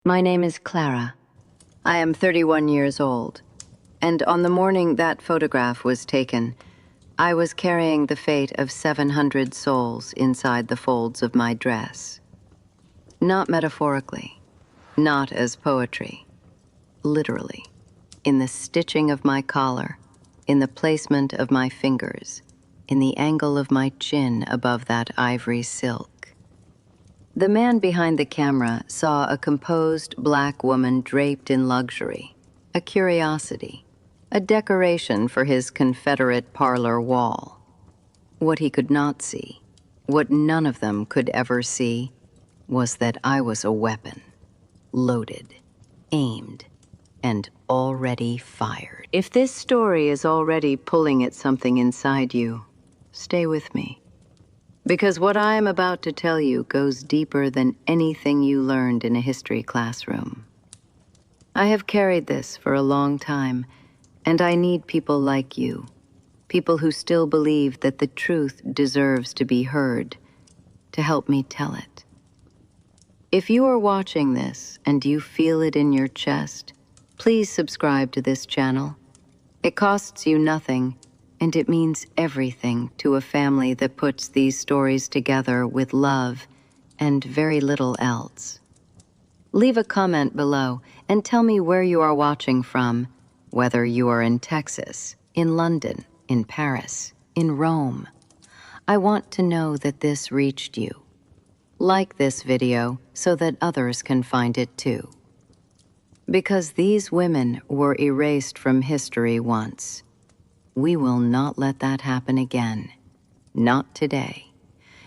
My name is Clara. I am 31 years old, and on the morning that photograph was taken, I was carrying the fate of 700 souls inside the folds of my dress. Not metaphorically, not as poetry, literally, in the stitching of my collar, in the placement of my fingers, in the angle of my chin above that ivory silk. The man behind the camera saw a composed black woman draped in luxury, a curiosity, a decoration for his Confederate parlor wall. What he could not see, what none of them could ever see, was that I was a weapon, loaded, aimed, and already fired. If this story is already pulling at something inside you, stay with me. Because what I am about to tell you goes deeper than anything you learned in a history classroom. I have carried this for a long time, and I need people like you, people who still believe that the truth deserves to be heard, to help me tell it. If you are watching this and you feel it in your chest, please subscribe to this channel. It costs you nothing, and it means everything to a family that puts these stories together with love and very little else. Leave a comment below and tell me where you are watching from, whether you are in Texas, in London, in Paris, in Rome. I want to know that this reached you. Like this video so that others can find it too. Because these women were erased from history once. We will not let that happen again. Not today.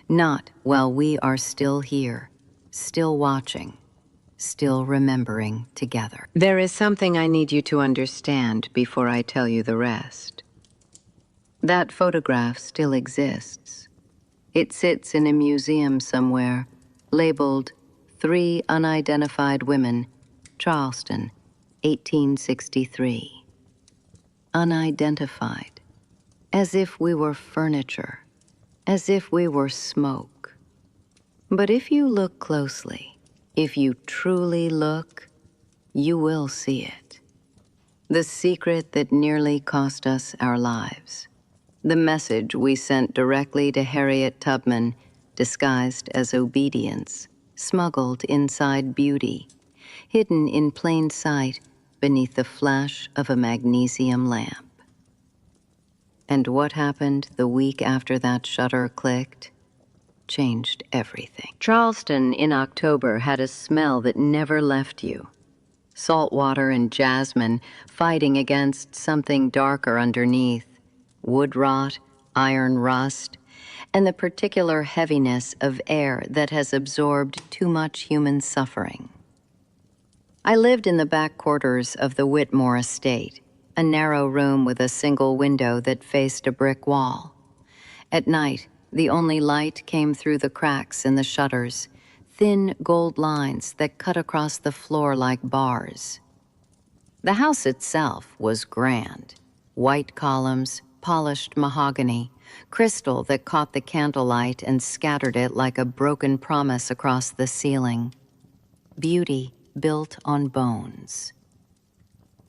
Not while we are still here, still watching, still remembering together. There is something I need you to understand before I tell you the rest. That photograph still exists. It sits in a museum somewhere, labeled 3 Unidentified Women, Charleston, 1863. Unidentified, as if we were furniture, as if we were smoke. But if you look closely, if you truly look, you will see it. The secret that nearly cost us our lives. The message we sent directly to Harriet Tubman, disguised as obedience, smuggled inside beauty, hidden in plain sight beneath the flash of a magnesium lamp. And what happened the week after that shutter clicked changed everything. Charleston in October had a smell that never left you. Salt water and jasmine fighting against something darker underneath, wood rot, iron rust, and the particular heaviness of air that has absorbed too much human suffering. I lived in the back quarters of the Whitmore estate, a narrow room with a single window that faced a brick wall. At night, the only light came through the cracks in the shutters, thin gold lines that cut across the floor like bars. The house itself was grand. White columns, polished mahogany, crystal that caught the candlelight and scattered it like a broken promise across the ceiling. Beauty built on bones.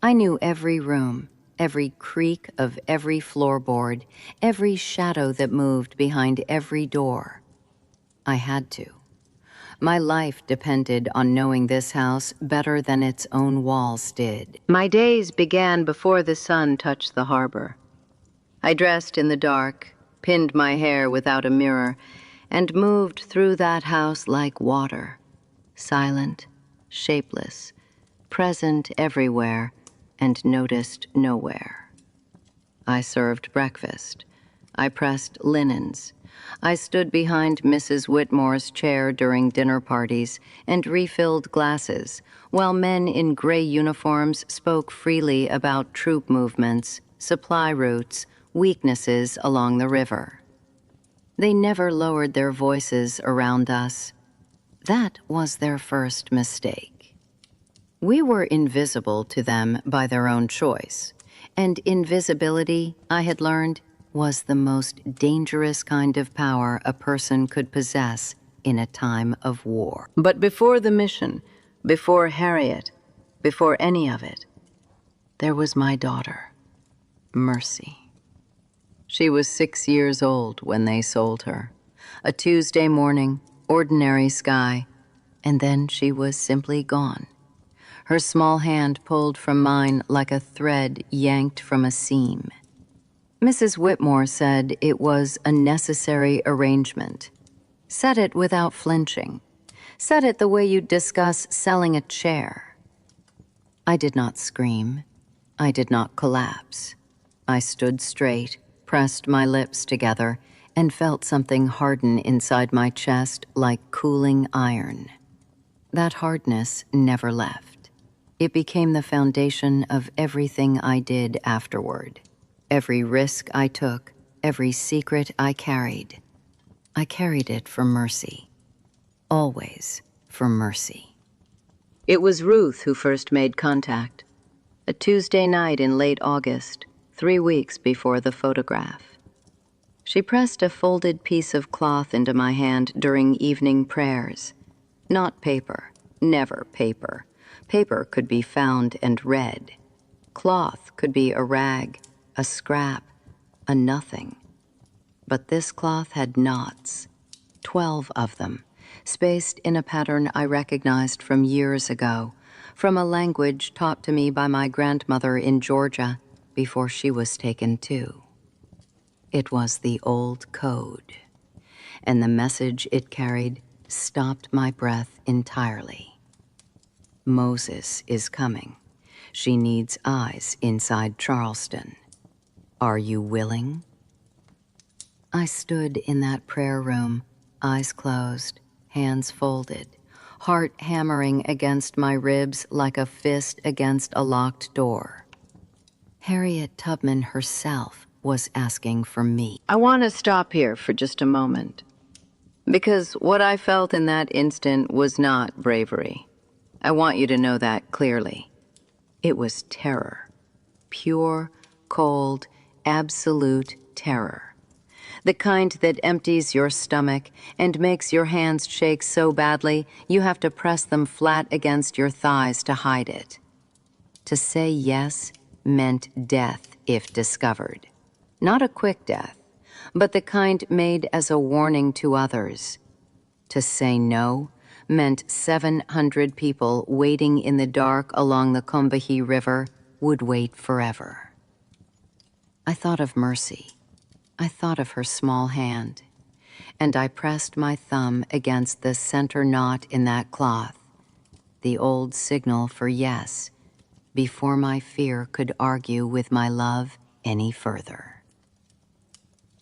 I knew every room, every creak of every floorboard, every shadow that moved behind every door. I had to. My life depended on knowing this house better than its own walls did. My days began before the sun touched the harbor. I dressed in the dark, pinned my hair without a mirror, and moved through that house like water, silent, shapeless, present everywhere, and noticed nowhere. I served breakfast. I pressed linens. I stood behind Mrs. Whitmore's chair during dinner parties and refilled glasses, while men in gray uniforms spoke freely about troop movements, supply routes, weaknesses along the river. They never lowered their voices around us. That was their first mistake. We were invisible to them by their own choice, and invisibility, I had learned, was the most dangerous kind of power a person could possess in a time of war. But before the mission, Before Harriet, before any of it, there was my daughter, Mercy. She was 6 years old when they sold her. A Tuesday morning, ordinary sky, and then she was simply gone. Her small hand pulled from mine like a thread yanked from a seam. Mrs. Whitmore said it was a necessary arrangement. Said it without flinching. Said it the way you'd discuss selling a chair. I did not scream. I did not collapse. I stood straight, pressed my lips together, and felt something harden inside my chest like cooling iron. That hardness never left. It became the foundation of everything I did afterward. Every risk I took, every secret I carried it for Mercy. Always for Mercy. It was Ruth who first made contact. A Tuesday night in late August, 3 weeks before the photograph. She pressed a folded piece of cloth into my hand during evening prayers. Not paper, never paper. Paper could be found and read. Cloth could be a rag, a scrap, a nothing. But this cloth had knots, 12 of them, spaced in a pattern I recognized from years ago, from a language taught to me by my grandmother in Georgia before she was taken too. It was the old code, and the message it carried stopped my breath entirely. Moses is coming. She needs eyes inside Charleston. Are you willing? I stood in that prayer room, eyes closed, hands folded, heart hammering against my ribs like a fist against a locked door. Harriet Tubman herself was asking for me. I want to stop here for just a moment, because what I felt in that instant was not bravery. I want you to know that clearly. It was terror. Pure, cold, absolute terror. The kind that empties your stomach and makes your hands shake so badly you have to press them flat against your thighs to hide it. To say yes meant death if discovered. Not a quick death, but the kind made as a warning to others. To say no meant 700 people waiting in the dark along the Combahee River would wait forever. I thought of Mercy. I thought of her small hand, and I pressed my thumb against the center knot in that cloth, the old signal for yes, before my fear could argue with my love any further.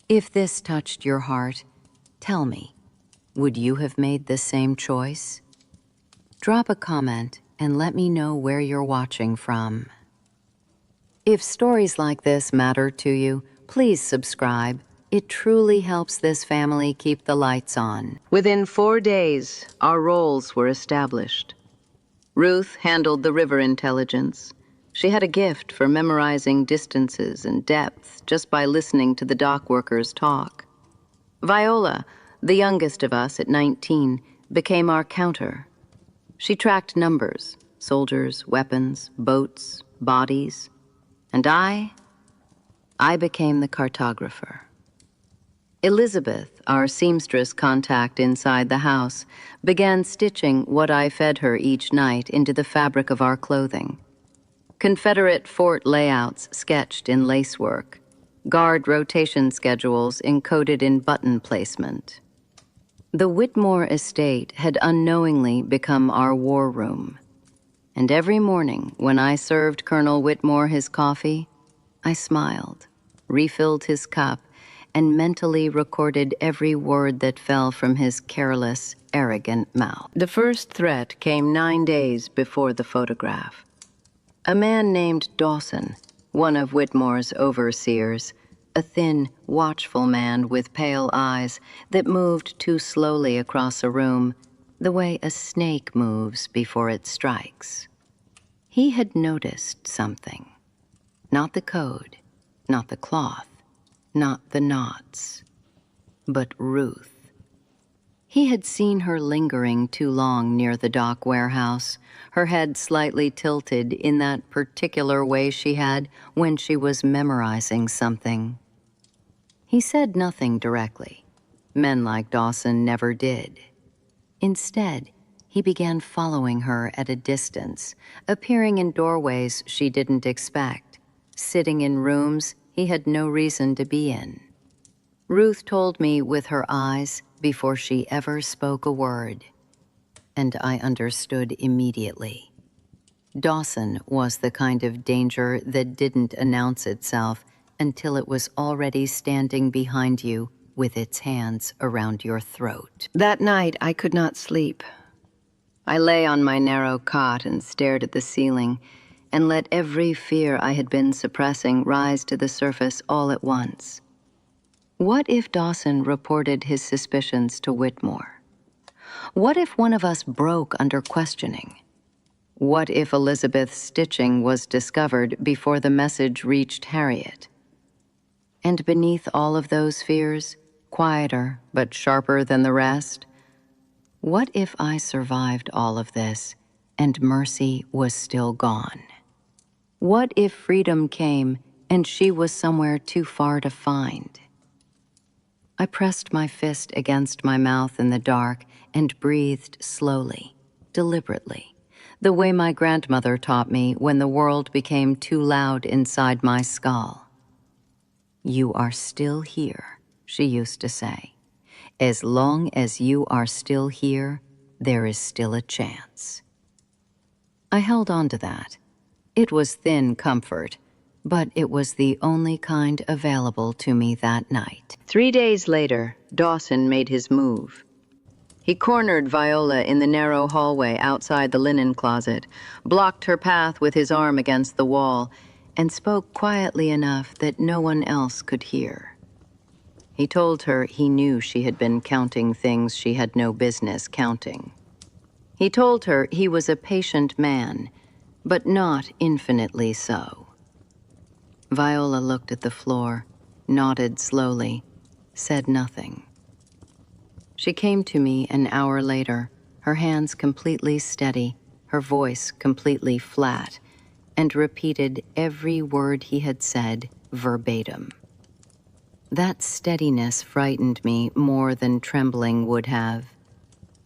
If this touched your heart, tell me, would you have made the same choice? Drop a comment and let me know where you're watching from. If stories like this matter to you, please subscribe. It truly helps this family keep the lights on. Within 4 days, our roles were established. Ruth handled the river intelligence. She had a gift for memorizing distances and depth just by listening to the dock workers talk. Viola, the youngest of us at 19, became our counter. She tracked numbers, soldiers, weapons, boats, bodies. And I became the cartographer. Elizabeth, our seamstress contact inside the house, began stitching what I fed her each night into the fabric of our clothing. Confederate fort layouts sketched in lacework, guard rotation schedules encoded in button placement. The Whitmore estate had unknowingly become our war room. And every morning when I served Colonel Whitmore his coffee, I smiled, refilled his cup, and mentally recorded every word that fell from his careless, arrogant mouth. The first threat came 9 days before the photograph. A man named Dawson, one of Whitmore's overseers, a thin, watchful man with pale eyes that moved too slowly across a room, the way a snake moves before it strikes. He had noticed something. Not the code, not the cloth, not the knots, but Ruth. He had seen her lingering too long near the dock warehouse, her head slightly tilted in that particular way she had when she was memorizing something. He said nothing directly. Men like Dawson never did. Instead, he began following her at a distance, appearing in doorways she didn't expect, sitting in rooms he had no reason to be in. Ruth told me with her eyes before she ever spoke a word, and I understood immediately. Dawson was the kind of danger that didn't announce itself until it was already standing behind you with its hands around your throat. That night, I could not sleep. I lay on my narrow cot and stared at the ceiling and let every fear I had been suppressing rise to the surface all at once. What if Dawson reported his suspicions to Whitmore? What if one of us broke under questioning? What if Elizabeth's stitching was discovered before the message reached Harriet? And beneath all of those fears, quieter but sharper than the rest, what if I survived all of this and Mercy was still gone? What if freedom came and she was somewhere too far to find? I pressed my fist against my mouth in the dark and breathed slowly, deliberately, the way my grandmother taught me when the world became too loud inside my skull. "You are still here," she used to say. "As long as you are still here, there is still a chance." I held on to that. It was thin comfort, but it was the only kind available to me that night. 3 days later, Dawson made his move. He cornered Viola in the narrow hallway outside the linen closet, blocked her path with his arm against the wall, and spoke quietly enough that no one else could hear. He told her he knew she had been counting things she had no business counting. He told her he was a patient man, but not infinitely so. Viola looked at the floor, nodded slowly, said nothing. She came to me an hour later, her hands completely steady, her voice completely flat, and repeated every word he had said verbatim. That steadiness frightened me more than trembling would have.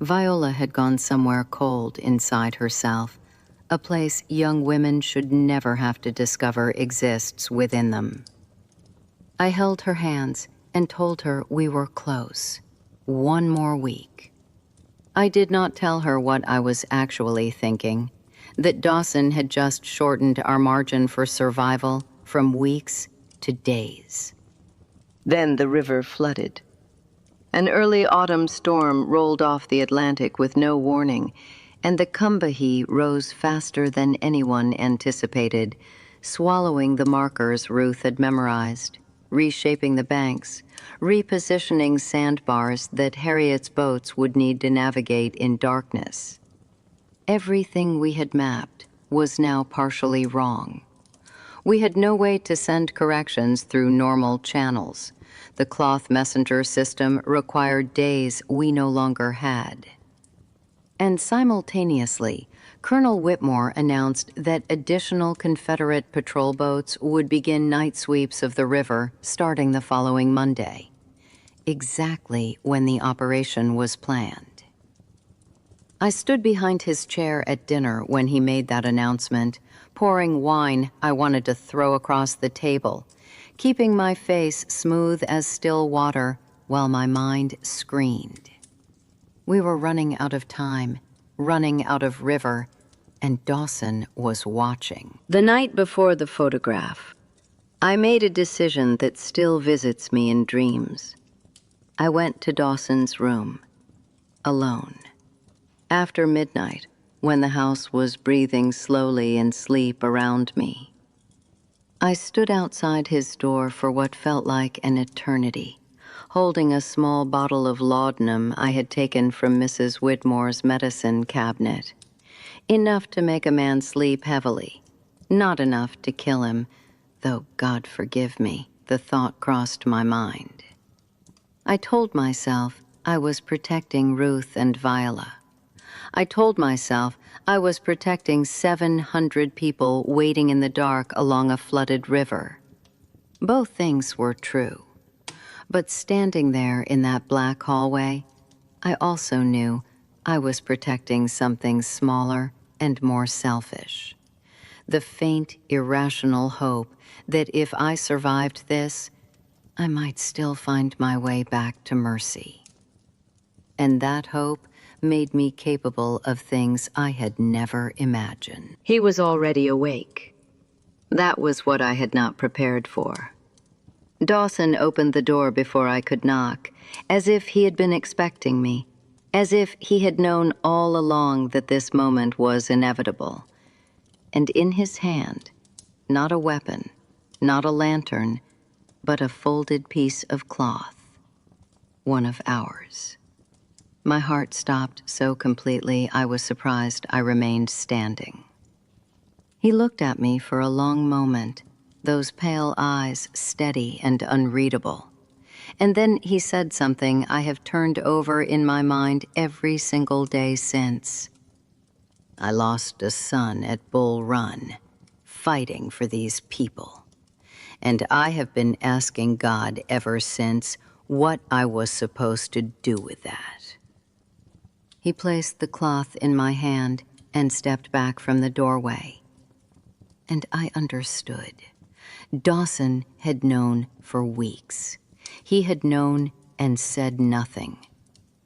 Viola had gone somewhere cold inside herself, a place young women should never have to discover exists within them. I held her hands and told her we were close. 1 more week. I did not tell her what I was actually thinking, that Dawson had just shortened our margin for survival from weeks to days. Then the river flooded. An early autumn storm rolled off the Atlantic with no warning, and the Combahee rose faster than anyone anticipated, swallowing the markers Ruth had memorized, reshaping the banks, repositioning sandbars that Harriet's boats would need to navigate in darkness. Everything we had mapped was now partially wrong. We had no way to send corrections through normal channels. The cloth messenger system required days we no longer had. And simultaneously, Colonel Whitmore announced that additional Confederate patrol boats would begin night sweeps of the river starting the following Monday, exactly when the operation was planned. I stood behind his chair at dinner when he made that announcement, pouring wine I wanted to throw across the table, keeping my face smooth as still water while my mind screamed. We were running out of time, running out of river, and Dawson was watching. The night before the photograph, I made a decision that still visits me in dreams. I went to Dawson's room, alone. After midnight, when the house was breathing slowly in sleep around me. I stood outside his door for what felt like an eternity, holding a small bottle of laudanum I had taken from Mrs. Whitmore's medicine cabinet. Enough to make a man sleep heavily, not enough to kill him, though God forgive me, the thought crossed my mind. I told myself I was protecting Ruth and Viola. I told myself I was protecting 700 people waiting in the dark along a flooded river. Both things were true. But standing there in that black hallway, I also knew I was protecting something smaller and more selfish. The faint, irrational hope that if I survived this, I might still find my way back to mercy. And that hope made me capable of things I had never imagined. He was already awake. That was what I had not prepared for. Dawson opened the door before I could knock, as if he had been expecting me, as if he had known all along that this moment was inevitable. And in his hand, not a weapon, not a lantern, but a folded piece of cloth, one of ours. My heart stopped so completely I was surprised I remained standing. He looked at me for a long moment, those pale eyes steady and unreadable. And then he said something I have turned over in my mind every single day since. I lost a son at Bull Run, fighting for these people. And I have been asking God ever since what I was supposed to do with that. He placed the cloth in my hand and stepped back from the doorway. And I understood. Dawson had known for weeks. He had known and said nothing.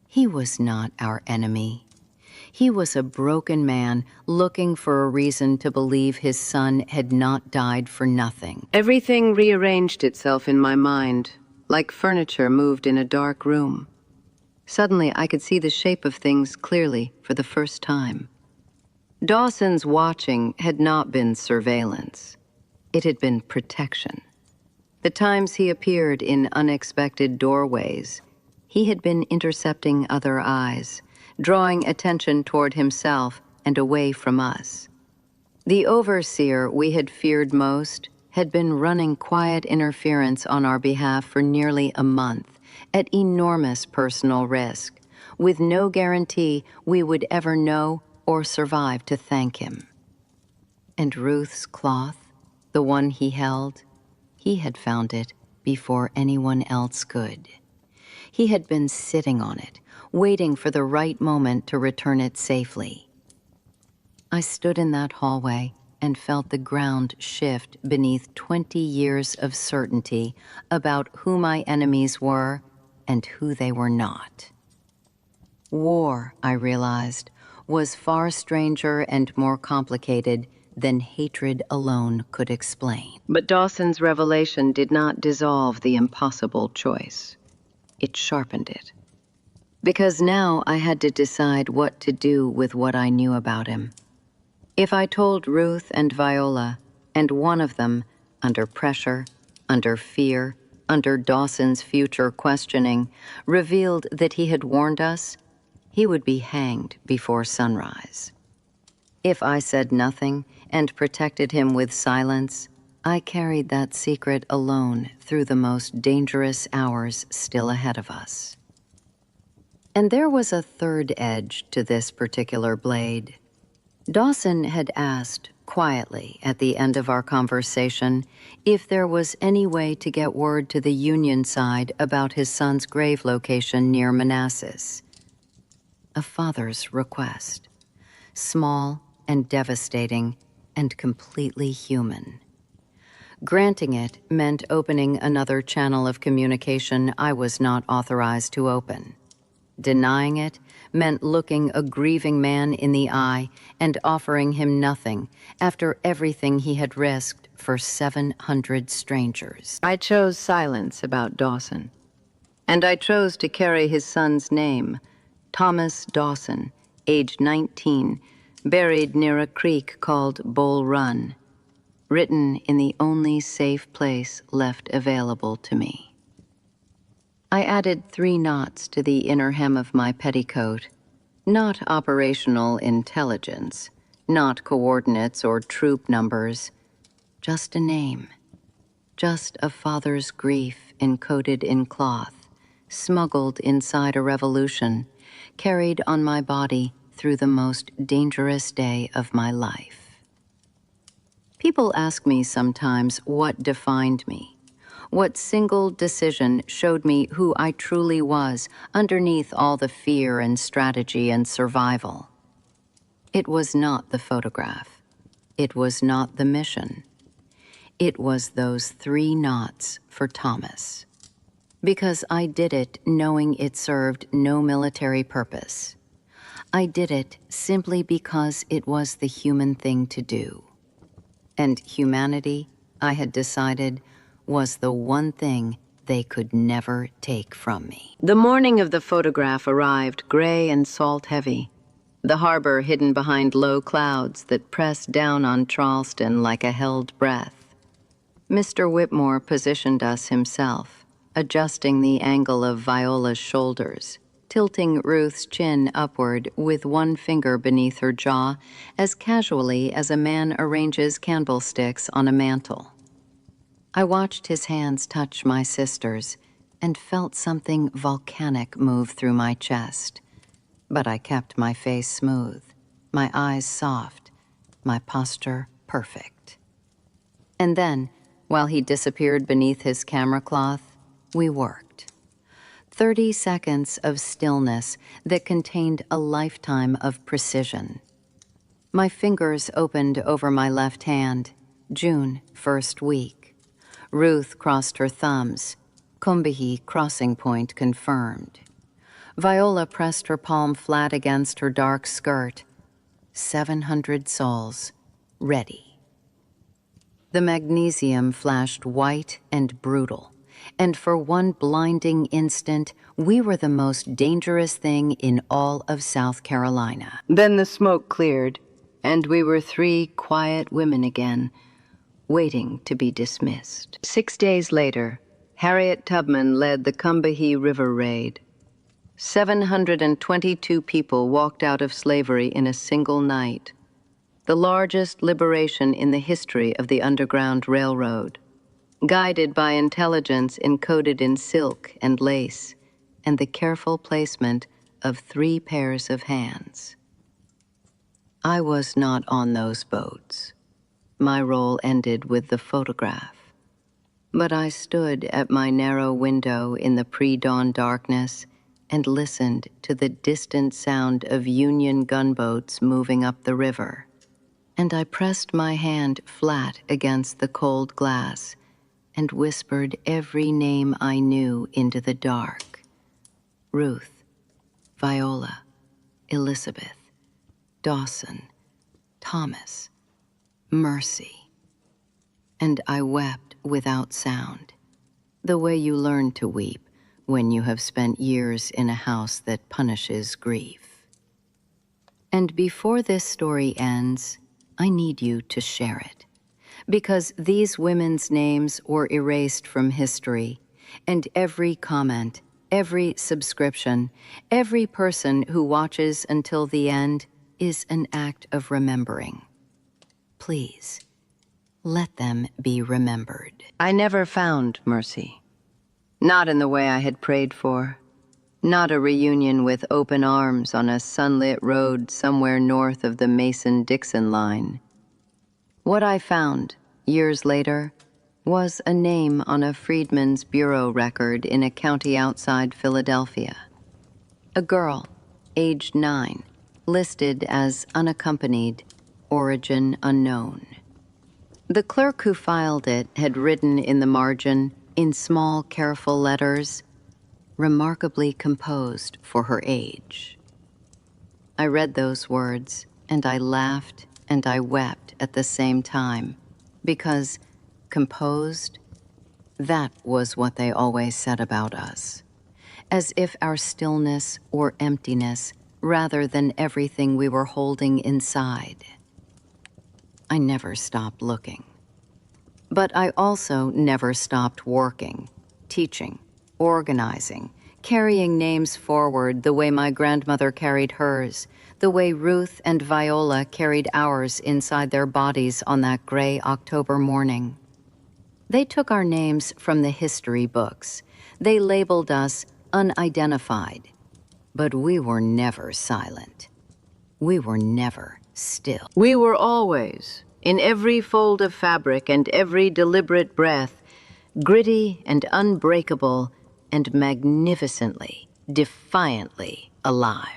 He was not our enemy. He was a broken man looking for a reason to believe his son had not died for nothing. Everything rearranged itself in my mind, like furniture moved in a dark room. Suddenly, I could see the shape of things clearly for the first time. Dawson's watching had not been surveillance. It had been protection. The times he appeared in unexpected doorways, he had been intercepting other eyes, drawing attention toward himself and away from us. The overseer we had feared most had been running quiet interference on our behalf for nearly a month, at enormous personal risk, with no guarantee we would ever know or survive to thank him. And Ruth's cloth, the one he held, he had found it before anyone else could. He had been sitting on it, waiting for the right moment to return it safely. I stood in that hallway and felt the ground shift beneath 20 years of certainty about who my enemies were and who they were not. War, I realized, was far stranger and more complicated than hatred alone could explain. But Dawson's revelation did not dissolve the impossible choice. It sharpened it. Because now I had to decide what to do with what I knew about him. If I told Ruth and Viola, and one of them, under pressure, under fear, under Dawson's future questioning, revealed that he had warned us, he would be hanged before sunrise. If I said nothing and protected him with silence, I carried that secret alone through the most dangerous hours still ahead of us. And there was a third edge to this particular blade. Dawson had asked, quietly at the end of our conversation, if there was any way to get word to the Union side about his son's grave location near Manassas. A father's request, small and devastating and completely human. Granting it meant opening another channel of communication I was not authorized to open. Denying it meant looking a grieving man in the eye and offering him nothing after everything he had risked for 700 strangers. I chose silence about Dawson. And I chose to carry his son's name, Thomas Dawson, age 19, buried near a creek called Bull Run, written in the only safe place left available to me. I added 3 knots to the inner hem of my petticoat. Not operational intelligence, not coordinates or troop numbers, just a name, just a father's grief encoded in cloth, smuggled inside a revolution, carried on my body through the most dangerous day of my life. People ask me sometimes what defined me, what single decision showed me who I truly was underneath all the fear and strategy and survival. It was not the photograph. It was not the mission. It was those 3 knots for Thomas. Because I did it knowing it served no military purpose. I did it simply because it was the human thing to do. And humanity, I had decided, was the one thing they could never take from me. The morning of the photograph arrived gray and salt-heavy, the harbor hidden behind low clouds that pressed down on Charleston like a held breath. Mr. Whitmore positioned us himself, adjusting the angle of Viola's shoulders, tilting Ruth's chin upward with one finger beneath her jaw as casually as a man arranges candlesticks on a mantel. I watched his hands touch my sister's and felt something volcanic move through my chest. But I kept my face smooth, my eyes soft, my posture perfect. And then, while he disappeared beneath his camera cloth, we worked. 30 seconds of stillness that contained a lifetime of precision. My fingers opened over my left hand, June, first week. Ruth crossed her thumbs, Combahee crossing point confirmed. Viola pressed her palm flat against her dark skirt. 700 sols, ready. The magnesium flashed white and brutal, and for one blinding instant, we were the most dangerous thing in all of South Carolina. Then the smoke cleared, and we were 3 quiet women again, waiting to be dismissed. 6 days later, Harriet Tubman led the Combahee River Raid. 722 people walked out of slavery in a single night, the largest liberation in the history of the Underground Railroad, guided by intelligence encoded in silk and lace and the careful placement of 3 pairs of hands. I was not on those boats. My role ended with the photograph. But I stood at my narrow window in the pre-dawn darkness and listened to the distant sound of Union gunboats moving up the river. And I pressed my hand flat against the cold glass and whispered every name I knew into the dark. Ruth, Viola, Elizabeth, Dawson, Thomas, Mercy. And I wept without sound, the way you learn to weep when you have spent years in a house that punishes grief. And before this story ends, I need you to share it, because these women's names were erased from history, and every comment, every subscription, every person who watches until the end is an act of remembering. Please, let them be remembered. I never found Mercy. Not in the way I had prayed for. Not a reunion with open arms on a sunlit road somewhere north of the Mason-Dixon line. What I found, years later, was a name on a Freedmen's Bureau record in a county outside Philadelphia. A girl, aged 9, listed as unaccompanied, origin unknown. The clerk who filed it had written in the margin, in small, careful letters, remarkably composed for her age. I read those words, and I laughed and I wept at the same time, because composed, that was what they always said about us, as if our stillness or emptiness rather than everything we were holding inside. I never stopped looking. But I also never stopped working, teaching, organizing, carrying names forward the way my grandmother carried hers, the way Ruth and Viola carried ours inside their bodies on that gray October morning. They took our names from the history books. They labeled us unidentified, but we were never silent. We were never still. We were always, in every fold of fabric and every deliberate breath, gritty and unbreakable and magnificently, defiantly alive.